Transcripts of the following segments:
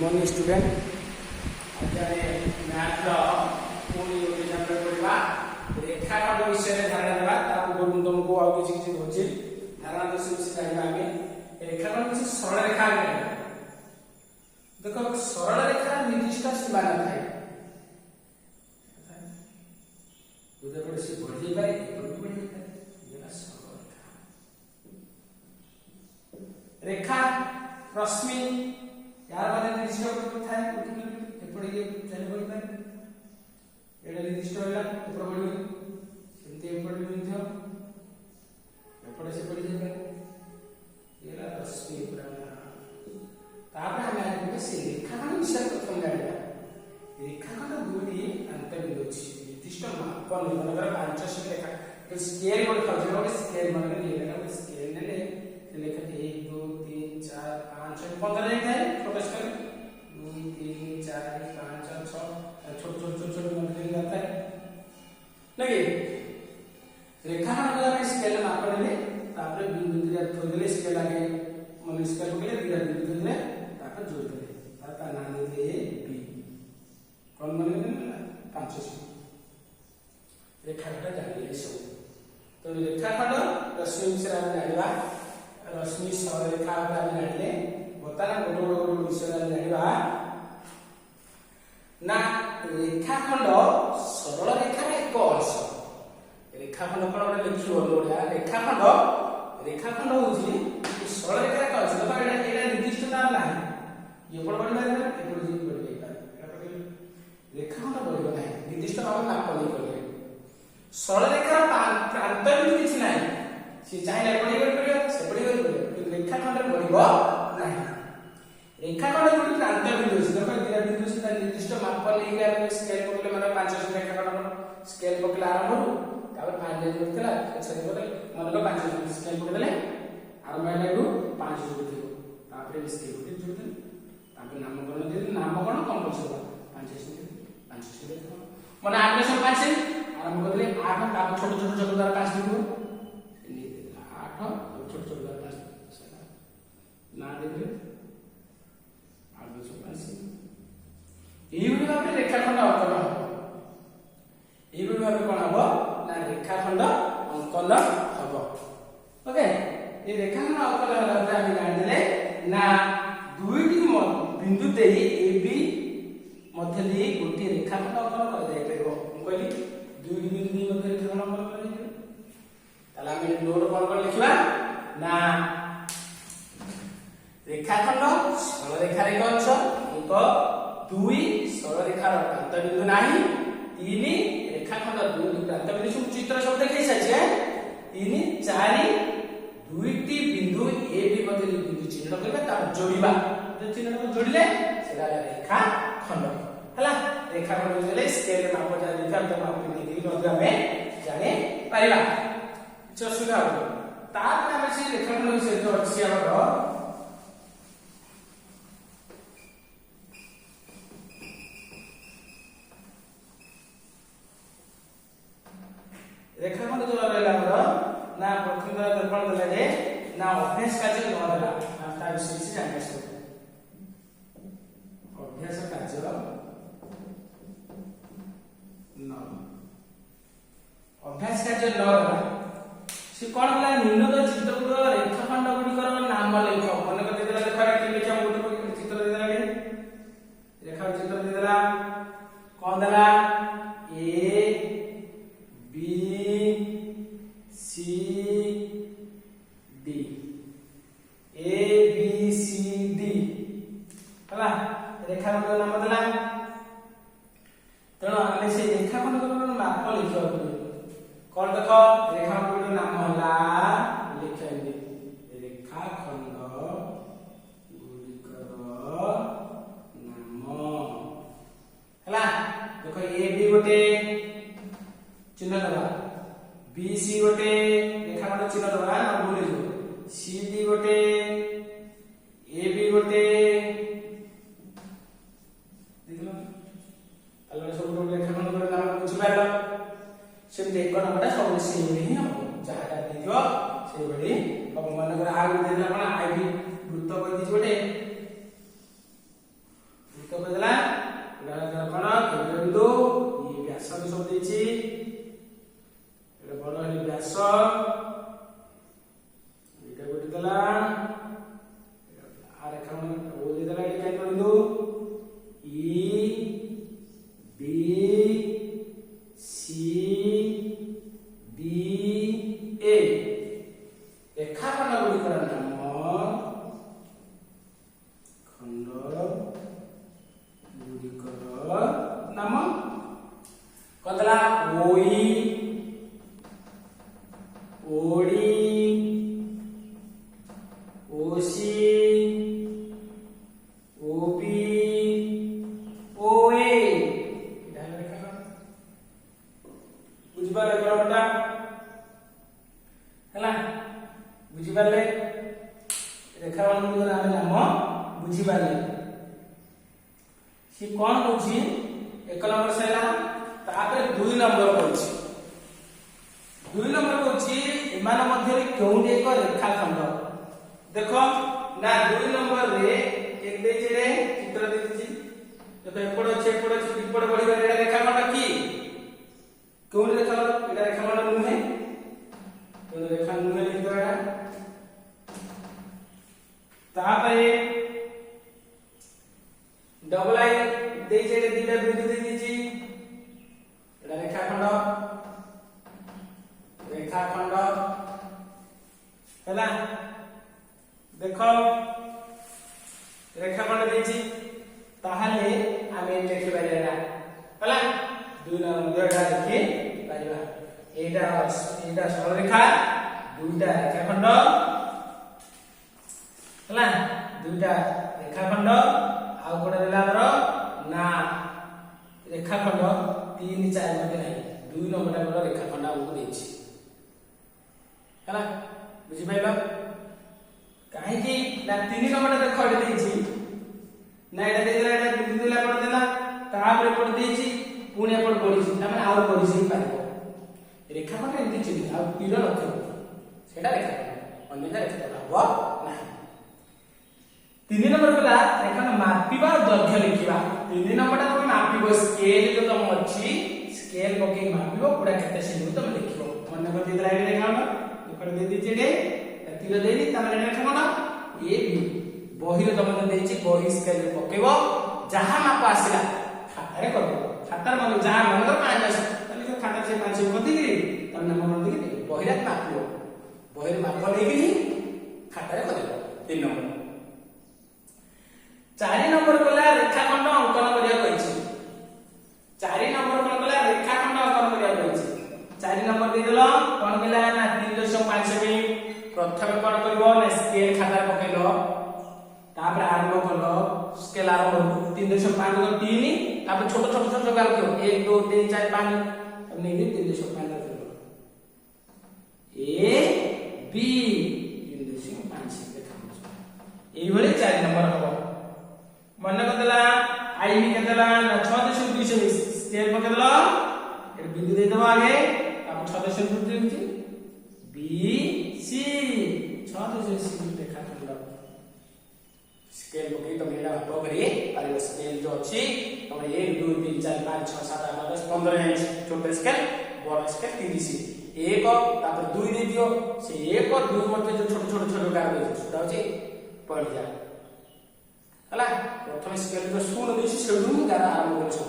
Morning student आज math पुणी chapter पढ़ा रेखाखंड विषय धारणा देवा पूर्व तुमको आउ किसी होची धारणा दर्शन विषय जानबा आमे रेखाखंड विषय सरल रेखा देखो सरल रेखा निर्दिष्ट सीमा न थाए उधर पर से बढ़ जाई पारे ऊपर बढ़ जाई पारे ये सरल रेखा रश्मि यार माने निर्दिष्ट थाए एपड़ी ये चले बोल पारे एडा निर्दिष्ट होला ऊपर बढ़ी सेमते एपड़ी मिथ्या एपड़ी से बढ़ी जाय एला रश्मि पूरा तापर हमें आगे से रेखाखंड विषय प्रथम जानिबा रेखाखंड दुई अंतर्बिंदु अछि निर्दिष्ट मापन मनकर 5 से रेखा तो स्केल मोड खजरो स्केल मन में लेना स्केल ने लेखा 1 2 3 4 5 6 15 जाए ଥାଏ छोटा स्केल 2 3 4 5 6 छोटे छोटे मन जाता है नहीं रेखाखंड में स्केल मापन ले तापर बिंदु दिया थोड़ देले स्केल आगे मन स्केल को ले दिया बिंदु थोड़ देले तापर जोड़ देले तापर नाम दे बी कौन मन में 5 से रेखाखंड जानिले सब तो रेखाखंड रश्मि विषय हम जानिबा रश्मि सरल रेखा हम जानिले बता ना गोटो विषय जानिबा ना रेखाखंड सरल रेखार एक अंश रेखाखंड कोन ओडे लिखियो ओडा रेखाखंड होची सरल रेखार एक अंश तो एटा निर्दिष्ट नाम नाही ये बड़ बड़ माने ए बड़ जी बड़ गई पारे रेखाखंड बड़ नाही निर्दिष्ट नाम नाप नहीं करले सरल रेखार प्रांत भी किछ नाही से चाहे पड़ी पड़ियो से पड़ी पड़ियो रेखाखंड पड़िबो नाही रेखाखंड गुडी प्रांत बिंदु से देखो दिया बिंदु से निर्दिष्ट मापन लेके हम स्केल पकले माने 5 से रेखाखंड स्केल पकले आरंभ हो तापर 5 जे जोड़तला अच्छा बोले मन लो 5 से स्केल पकले आरंभ हैले गु 5 जोड़थियो तापर स्केल को जोड़ते तापर नामकरण दे नामकरण कौन करछो 5 से देखो माने आगे सब 5 से आरंभ करले 8 तापर छोटे छोटे छोटे द्वारा 5 लिखो 8 छोटे छोटे द्वारा 5 ना देखले এইভাবে ভাবে রেখাখণ্ড অঙ্কন হবে এইভাবে ভাবে কোন হবে না রেখাখণ্ড অঙ্কন হবে ওকে এই রেখাখণ্ড অঙ্কন হলে আমি জানিলে না দুইটি বিন্দু দেই এ বি মধ্যে দিয়ে গোটি রেখাখণ্ড অঙ্কন করা যাই পারিব আমি কইলি দুইটি বিন্দু দিয়ে মধ্যে রেখাখণ্ড অঙ্কন করা যাই তাহলে আমি নোট কোন কোন লিখিবা না रेखाखंड सरल रेखार एक अंश एक 2 सरल रेखार प्रांत बिंदु नाही 3 रेखाखंड 2 प्रांत बिंदु सब चित्र सब देखै छै 3 4 दुईटी बिंदु ए बी मध्य बिंदु चिन्ह करबा ता जोड़ीबा जो चिन्ह को जोड़िले सेला रेखाखंड हला रेखाखंड जोड़ले स्केल माप जा लिखा त माप नहीं मध्ये हमें जाने पारिबा चसुगा तापर हम से रेखाखंड विषय जो अछि हमर रेखाखंड जो रहला हमर ना प्रथम दर्पण देला जे ना अभ्यास कार्य न देला ना ता विषय से जाने सो अभ्यास कार्य न अभ्यास कार्य न देला से कोन होला निम्नलिखित चित्रकूट रेखाखंड गुडी नाम लेख मन कर देला रेखा के लिखा गोटे चित्र देला के रेखा चित्र देला कोन देला A B C D A B C D हला रेखाखंड नाम देला तेणु आमे से रेखाखंड माप लिखियो कोन देखो रेखाखंड नाम होला लिखेंगे रेखाखंड गुडिकर नाम हला देखो ए बी गोटे चिन्ह दबा बी सी गोटे रेखाखंड चिन्ह दबा ना भूल जो सी डी गोटे ए बी गोटे देखलो अलग सब रेखाखंड गोटे नाम बुझि पारलो सेम एक नंबरटा सब सेम ही हम जहाटा दियो से बडी अब मन कर आ गोटे देला कोन आई बी वृत्त कहि दिस गोटे ହେଲା ଓଇ ओडी ओसी ओपी ओए बुझिबाले कोनटा हला बुझिबाले रेखा बंधन नाम नाम बुझिबाले सी कोन होची एक नंबर सैला तापर 2 नंबर होची 2 नंबर होची एमान मध्य केउंडी एक रेखाखंड देखो ना 2 नंबर रे एक देछि रे चित्र देछि देखो एपड़ अछि विपड़ बढ़िबा एटा रेखाखंड की केउंडी रेखाखंड एटा रेखाखंड नुहे तो रेखा नुहे लिखो एटा तापरे डबल आई देछि रे दिटा बिंदु देछि एटा रेखाखंड हैला देखो रेखाखंड देछि ताहाले आमे लिखि पारिबा हैला 2 नंबर दा लिखि पारिबा एटा सरल रेखा दुईटा रेखाखंड हैला दुईटा रेखाखंड आ कोडा देला हमर ना रेखाखंड 3 4 मध्ये नाही 2 नंबर दा रेखाखंड हमको देछि हैला बुझि पाइबा काहे कि ना 3 नंबर देखो एटा देछि ना एटा देला एटा बिंदु देला पड़ देला तापर पड़ देछि पुणे पड़ पड़िछि त माने आउ पड़िछि पाइबो रेखाखंड एमति चिन्ह आ तीर नथि सेटा रेखा अन्यथा रेखा हबो नाही 3 नंबर गला रेखाखंड मापिबा दैर्घ्य लिखिबा 3 नंबर ता तुम मापिबो स्केल जो तुम अछि स्केल पके मापिबो पुरा केते सेमी तुम लिखिबो मन कर दिला एटा रेखाखंड कर दे दी जेडे तीर देनी तमने रेखाखंड ए बी बहिर तमने देछि बहि स्केल पकेबो जहां माप आसिला खाता रे करबो खाता मन जहां मन कर माइनस तले जो खाता से 5 होती कि तम नाम मन देखि बहिर मापिबो बहिर माप लेकि खाता रे करबो 3 नंबर 4 नंबर गला रेखाखंड अंकन करिया कहिछि 4 नंबर कोन गला रेखाखंड अंकन करिया कहिछि 4 नंबर दे देलो कोन गला ना 3.5 सेमी प्रथम कोन करबो ना स्केल खाता पकेलो तापर आरंभ करलो स्केल आरंभ 3.5 को 3 तापर छोट छोट छोट गाल को 1 2 3 4 5 हमने ये 3.5 रखलो ए बी 3.5 देखा एई भले 4 नंबर हबो मन कदेला आई बी कदेला ना 6.2 सेमी स्केल पकेलो ए बिंदु दे दबो आगे आप 6.2 देछि बी सी 6.2 रेखाखंड स्केल पके तो मेरा माप करिए और स्केल जो अछि तो 1 2 3 4 5 6 7 8 9 10 15 इंच छोटे स्केल बड़ स्केल 30 एक तापर 2 दे दियो से 1 और 2 मध्ये जो छोटे छोटे छोटे गार देछि सेटा होछि पड़ जा हला प्रथम स्केल जो शून्य देछि सेडू गार आरंभ कर सब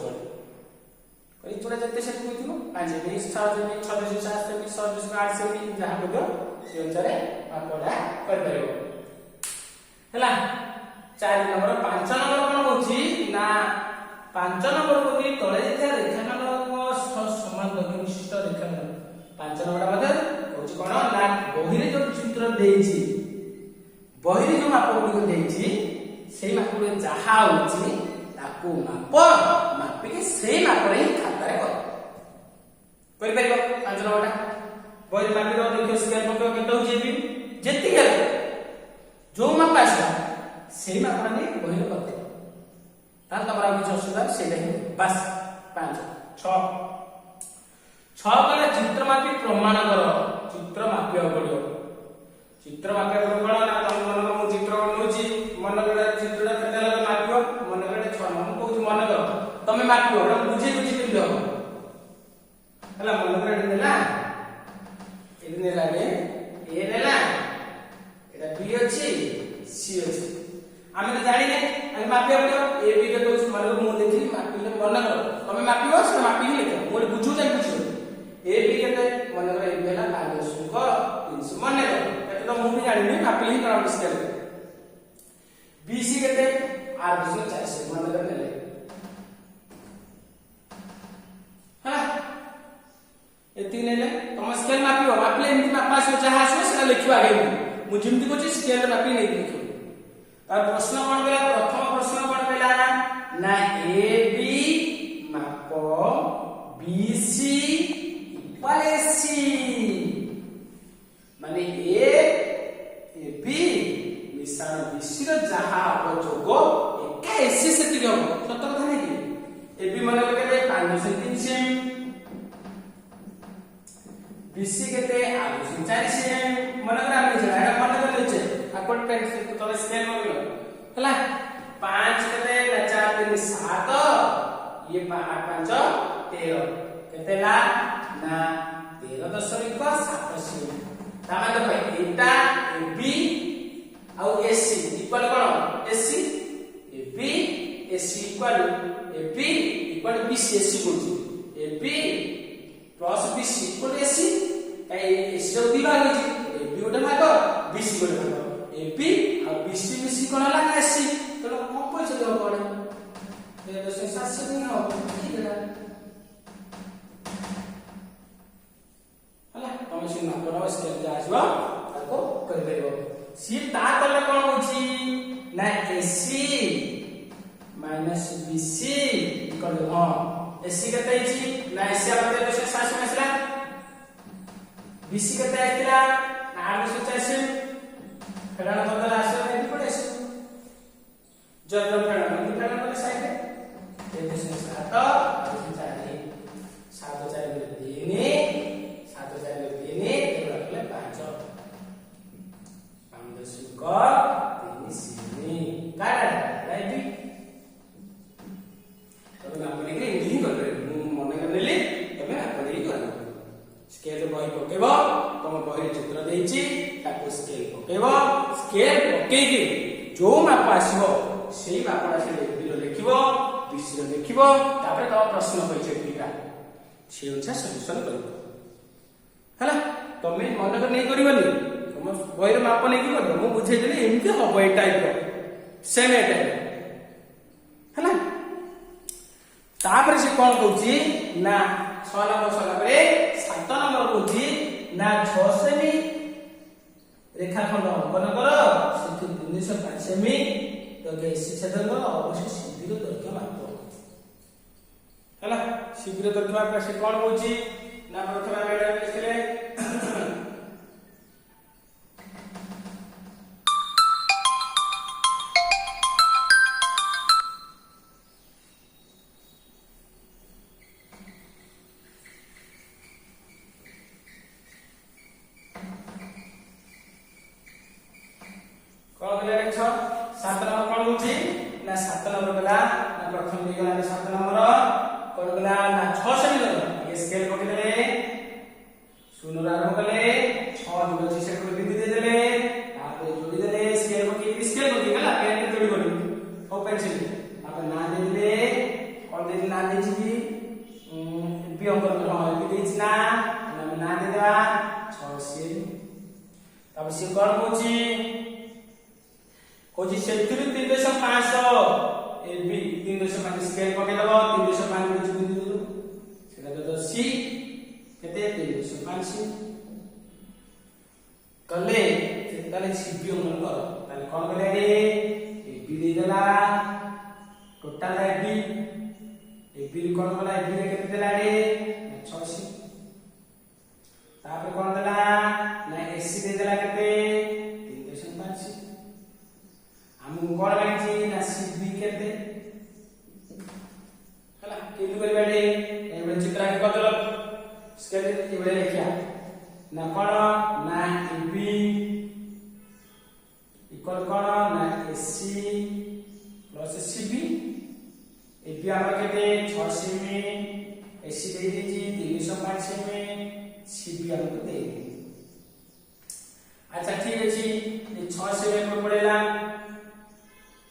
करी तोरा जते से कोइथिनो 5 semi 6 semi 6 semi 7 semi 7 semi 8 semi जहां बदो से अनुसार मापडा कर परिबो हला 4 नंबर 5 नंबर कोन होछि ना 5 नंबर कोनी तळे जेता रेखाखंड को समान दैर्घ्य विशिष्ट रेखाखंड 5 नंबर मध्ये होछि कोन ना बहिरे जो चित्र देछि बहिरे जो माप गुडी देछि सेही माप गुडी जहा होछि ताकू मापी के सेही माप रे खाता रे कर परिबो 5 नंबरटा बहिरे मापी रो देखियो स्केल पके केते होछि भी जेति गेल जो माप आसा सेही माप रे बहिरे करते ता तमरा किछ असुविधा सेटा ही बस 5 6 कले चित्र मापी प्रमाण करो चित्र मापिया पड़ियो चित्र मापिया पड़ो ना तम मन को चित्र नोची मन करे चित्रटा केते लगे मापियो मन करे 6 मन को मन करो तमे मापियो हम बुझी पिंदो हला मन करे देला एने लागे ए नेला एटा बी अछि सी अछि आमे तो जानि ने आमे मापिया पड़ो ए बी के तो मन को मु देखि मापिले मन करो तमे मापियो से मापि ही लेख मोर बुझू जाय बुझू ए बी केते मन करे ए बेला 500 को 300 मन करो तो मु भी जानि ने मापि ही करा स्केल बी सी केते 800 400 मन करे ले हला मु जेमति कोछि स्केल रे मापी नै लिखो तार प्रश्न कोन कहला प्रथम प्रश्न कोन कहला ना ए बी माप बीसी इक्वल एसी माने ए बी मिश्रण बीसी रो जहा जोग एका एसी सेति हो सत कथा नै कि ए बी माने केते 5 3 सेम बीसी केते 4 सेम मन कर हम जे एटा मन कर लेछे अकोर्ड पेन तो स्केल हो गयो हला 5 केते 4 3 7 ये 8 5 13 केते ला ना 13.7 सेम तामा देखो एटा बी आउ एसी इक्वल कोन AC B AC equal BC AC बोलছি B plus BC equal AC काई एसी रो दी भाग होची बी गोटे भाग बीसी गोटे भाग बी आ बीसी बीसी कोन ला एसी तो कंपोजिट हो पड़े ये तो सेंस नहीं हो ठीक है हला तमे से ना कोन स्केल जा आसबो ताको कर देबो सी ता तले कोन होची ना एसी माइनस बीसी इक्वल हां एसी केते छी ना एसी आते तो सेंस आसला बीसी केते आइला ना 840 फेडा बदल आसे नहीं पड़े जब फेडा नहीं फेडा तो साइड ये सेंस आता 7 4 3 7 4 3 एगले 5 5 3 सिनी काटा राइट तो ना अपने के नहीं कर रहे मन कर लेली तमे अपने ही कर स्केल बही पकेबो तम बही चित्र देछि ताको स्केल पकेबो स्केल पकेकी जो माप आसीबो सेही मापडा से लिखिबो बीसी लिखिबो तापर तो प्रश्न होइछे टीका से अनुसार सॉल्यूशन करबो हला तमे मन कर नहीं करबनी तुम बही माप नहीं की करबो मु बुझे देली एमके हबो ए टाइप सेम ए टाइप हला तापर से कोन कहूची ना 6 नंबर सला बरे 7 नंबर कहूची ना 6 सेमी रेखाखंड अंकन कर सेठी 305 सेमी तो एसी छेदन अवश्य शिबिर दैर्घ्य माप हला शिबिर दैर्घ्य माप से कोन कहूची ना प्रथम बेडा लिखले कौन गले छ 7 नंबर कोन होची ना 7 नंबर गला ना प्रथम दे गला 7 नंबर कोन गला ना 6 सेमी गला ये स्केल पके देले शून्य आरंभ कले 6 जोड़ी से को बिंदु दे देले तापर जोड़ी देले स्केल पके गला पेन जोड़ी बोली ओपन से आप ना दे देले कोन दे ना दे छी बी अंक हां बी दे छी ना दे देबा 6 सेमी तब से कोन होची कोजी सेंचुरी 3.5 ए बी 3.5 स्केल पके दबो 3.5 बिच बिंदु सेटा तो सी केते 3.5 कले ताले सीबी मन कर ताले कोन करे ए बी दे देला टोटल ए बी कोन वाला ए बी केते देला रे 86 तापर कोन देला ना एसी दे देला केते 3.5 हमु कोन लागिछि ना सीबी केते हला केतु करी बाडे एबे चित्र के कतल स्केल एबे लिखिया ना कोन ना एबी इक्वल कोन ना एसी प्लस सीबी एबी आम केते 6 सेमी एसी दे दीजी 305 सेमी सीबी हमको दे अच्छा ठीक अछि ये 6 सेमी पर पड़ेला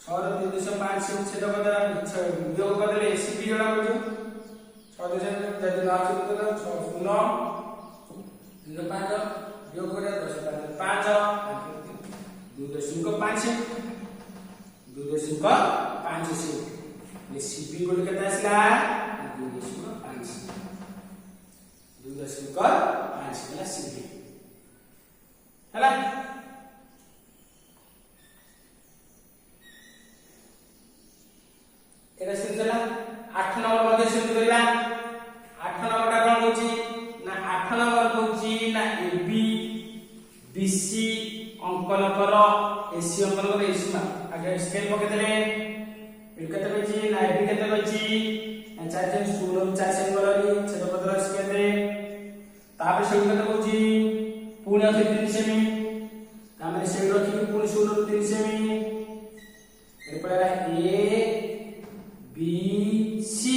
6 रो 305 से छेद कर देला वियोग कर देले एसीबी जोड़ा बोलू 6 से जब ना छेद कर 6 0 5 वियोग कर 10 5 2.5 से ये सीबी कोड केता आसला 2.5 2.5 वाला सीबी हला एटा सेम देला 8 नंबर मध्ये सेम करला 8 नंबर टा कोन होची ना 8 नंबर होची ना AB BC अंकन कर AC अंकन कर AC मा आगे स्केल पके देले एट कते होची ना AB कते होची ना 4 4 16 4 सेम करली छेद पत्र स्केल दे तापर से कते होची पुणे 3 सेमी तामे से रखी पुणे 16 3 सेमी ए पड़ेगा A B C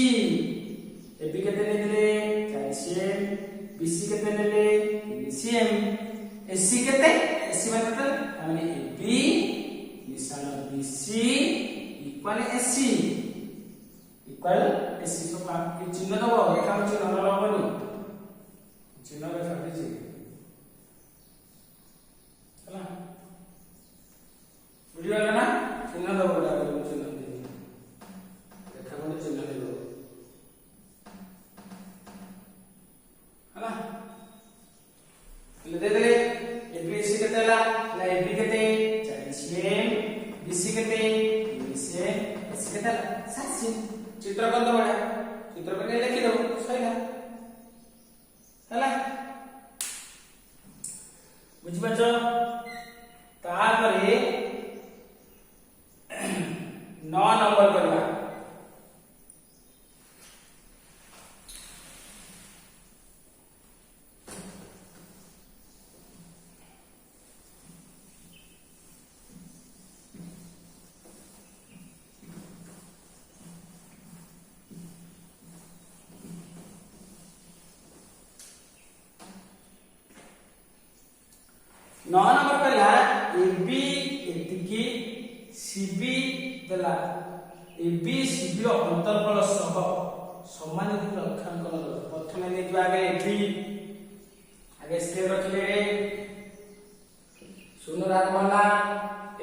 A B कितने ले कैल्शियम B C कितने ले कैल्शियम A C कितने A C मतलब हमने A B मिश्रण B C equal A C equal A C तो आप चिन्ह दो रेखा में चिन्ह लगाओ चिन्ह का छाप दीजिए चला वीडियो वाला ना चिन्ह दो बड़ा चिन्ह दीजिए रेखा में चिन्ह दो है ना ले दे ए बी सी कितने ला ना ए बी कितने 40 बी सी कितने से ए सी कितने 7 चित्र बंद बड़ा चित्र पे लिखि दो सही है ହେଲା बुझि पाछो तापरे 9 नंबर करबा नौ नंबर कहला AB एतिकी CB देला AB CB अंतरफल सह समानुपाती रेखांकन प्रथमे ने दिबा आगे AB आगे स्केल रखले शून्य आरंभला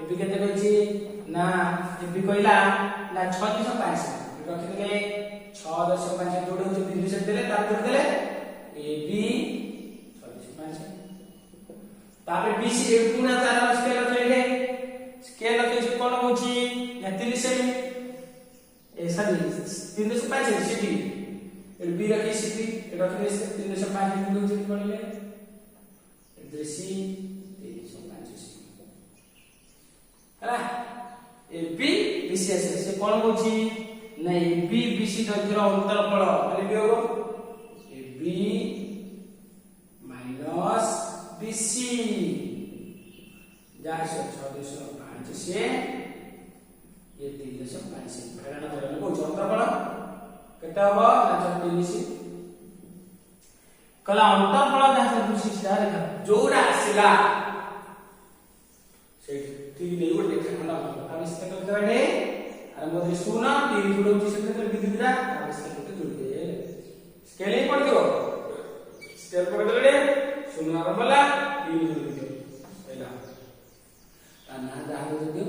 AB केते होची ना AB कहला ना 6.5 रखले 6.5 जोड़ होची 3 देले तार जोड़ देले AB तापर BC एक गुना 4 स्केल रखले स्केल रखे कोन होची या 30 सेमी ए सॉरी 305 सीटी ए बी रखे सीटी रखले 305 गुना होची पड़ले DC 305 हला ए बी BC से कोन होची नै B BC दैर्घ्यर अंतरफल माने बियोग ए बी माइनस BC जहाँ से 6.5 से ये 3.5 से फेराना करने को अंतरफल केटा हो ना 30 कला अंतरफल जहाँ से 260 रेखा जोड़ा आसिला से 3 ने गोटे रेखाखंड हम इसके करते बाटे और मोदे सुना 3 जोड़ होची से तो बिदिरा हम इसके करते जोड़ दे स्केलिंग पड़ गयो स्केल पड़ गले शून्य आरंभला 3 जोड़ दे पहिला ना दाहर जोड़ दियो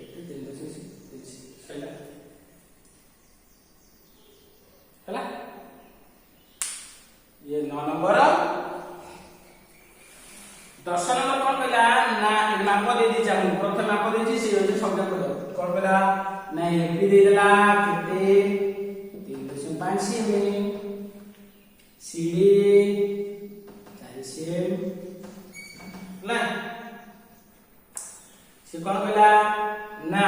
1.3 पहिला हला ये 9 नंबर 10 नंबर कोन कहला ना माप दे दी जाऊ प्रथम माप दे दी से होचे संख्या को कोन कहला ना एबी दे देला केते 3.5 सेमी सीडी 4 सेमी ना से कोन कहला ना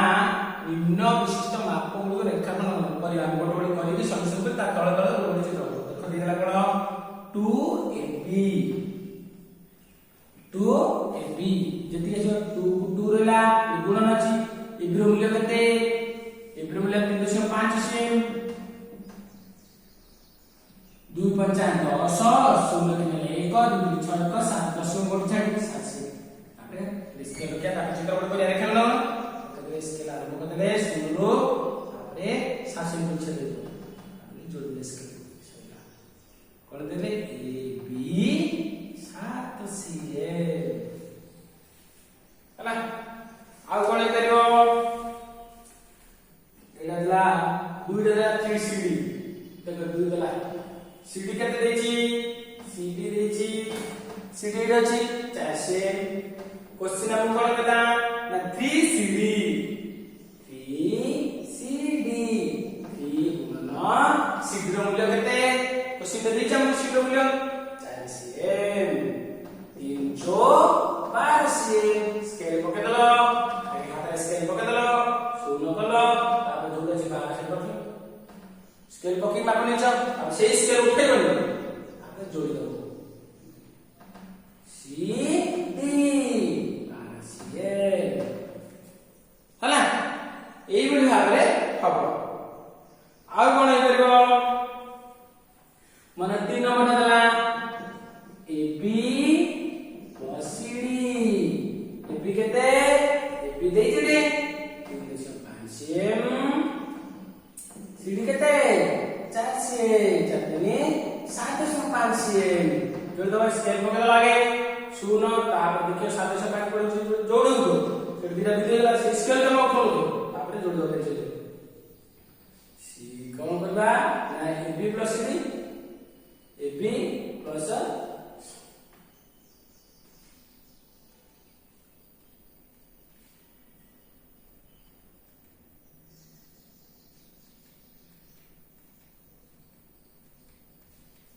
निम्न विशिष्ट माप को रेखाखंड परिमाण गोटे गोटे करी संक्षेप ता तळ तळ गोटे चित्र देखो दे देला कोन 2AB जति के 2 रहला ए गुणन अछि ए बिरो मूल्य कते ए बिरो मूल्य 3.5 सेम 2 5 10 16 के 1 2 6 1 7 10 गोट छाडी 7 से आपरे स्केल क्या ता चित्र गोटे को रेखा लो तो स्केल आरंभ कर दे सुनो आपरे 7 से पूछ दे आपने जोड़ दे स्केल कर देले ए बी 7 सी हला आ कोन करियो एला दला 2 दला 3 सीडी देखो 2 दला सीडी केते देची सीडी देची सीडी रची 4 से क्वेश्चन हम कोन कदा ना 3 सीडी 3 सीडी स्केल पकी माप नेछ अब सेही स्केल उठेबनी आपने जोड़ी दो सी डी सीएल हला एई बडी भाबरे हबो आ कोन हे करबो मन 3 नंबर देला AB प्लस CD AB केते AB देई जे 305 cm CD केते 4 cm चटनी 705 cm जो दवा स्केल पकेला लागे सुनो तापर देखियो 705 पड़े जोड़ो फिर धीरे धीरे ला स्केल के मो खोलो तापर जोड़ दो के सी कोन करबा ना AB plus CD AB plus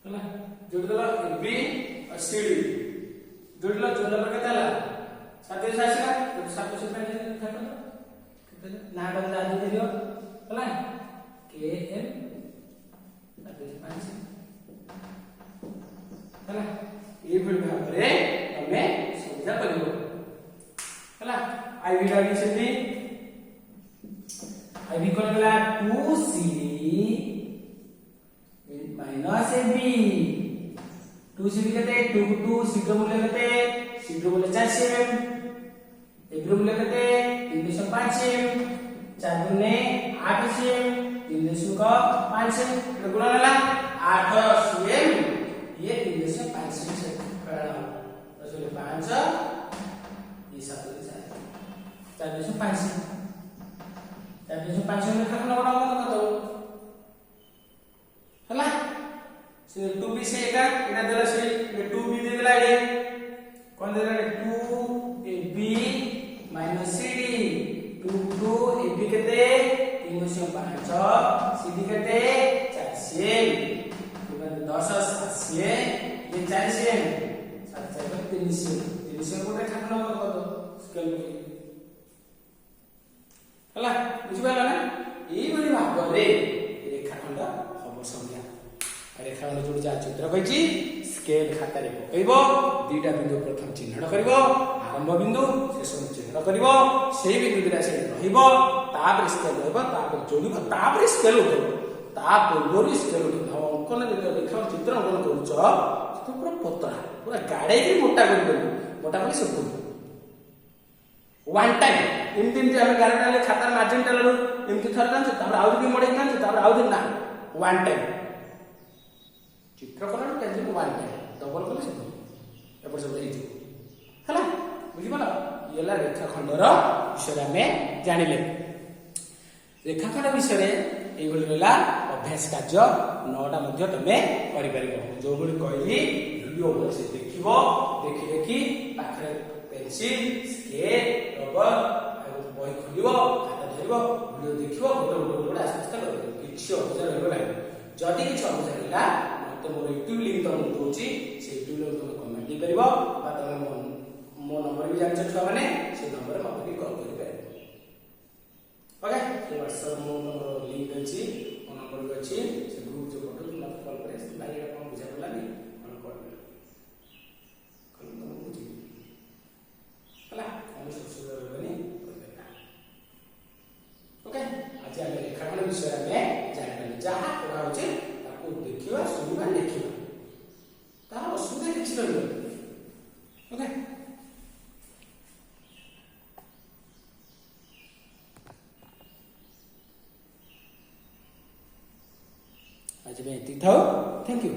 हला जोड़ दला AB और CD जोड़ लो जोड़ नंबर केता ला 786 ना 785 खाता केता ना बदला दे दियो हला KM 785 हला ए भଳି भाବରେ ଆମେ ସଂଖ୍ୟା କରିବ हला IB ला लिखिବି IB कोन होला 2CD माइनस AB 2CD केते 2 शीघ्र मूल्य केते शीघ्र मूल्य 4 cm AB मूल्य केते 305 cm 4 गुणे 8 cm 3.5 cm गुणा होला 8 cm ये 305 cm से कराना असले 5 ये 7 4.5 cm 4.5 cm खतना बड़ा तो हला से 2b से एका एटा देला से 2b दे देला इडे कोन देला 2ab CD 2 ab केते 305 cd केते 4 cm 10 7 ये 4 cm 7 4 300 कोटे खतना कतो स्केल में हला बुझि पाला ना एई बडी भाग रे रेखाखंड हबो संख्या रेखाखंड जोड़ जा चित्र कहिची स्केल खाता रे पकइबो दुईटा बिंदु प्रथम चिन्हण करिवो आरंभ बिंदु शेष चिन्हण करिवो सेही बिंदु दिरा से रहिबो तापर स्केल रहबो तापर जोड़िबो तापर स्केल उठिबो ता पूर्वरु स्केल उठिबो अंकन जे रेखा चित्र अंकन करूछ तो पूरा पतला पूरा गाड़े के मोटा कर सब वन टाइम एमती हम गाड़े खाता मार्जिन टेलर एमती थर जान आउ मोड़े जान आउ ना वन टाइम चित्र कला टेंशन वन टाइम डबल कले सब एपट सब है बुझिपाल ये रेखाखंडर विषय आम जानिले रेखाखंड विषय ये रहा अभ्यास कार्य 9टा तुम कर जो कहली वीडियो से देख देखी देखी पाखे पेनसिल स्केल रबर बही खोल खाता धर वीडियो देख गोटे गोटे गोटे आस्ते आस्ते कर किसी अभ्यास रहा जदि किसी अभ्यास रहा मत मोर यूट्यूब लिंक तुमको दूसरी से यूट्यूब लिंक तुम कमेंट कर मो नंबर भी जान छुआ मैंने से नंबर मत भी कॉल कर ओके व्हाट्सएप मो लिंक अच्छी मो नंबर भी अच्छी से ग्रुप जो फोटो मत कॉल करे भाई अपन बुझा पलानी मन कॉल कर कल तो बुझी हला हम सब बनी ओके आज हम रेखाखंड विषय में जानले जहा पढ़ा होचे ताको देखिवा सुनिबा लिखिबा तार असुविधा किछि नै ओके आज मैं एतिक थाओ थैंक यू।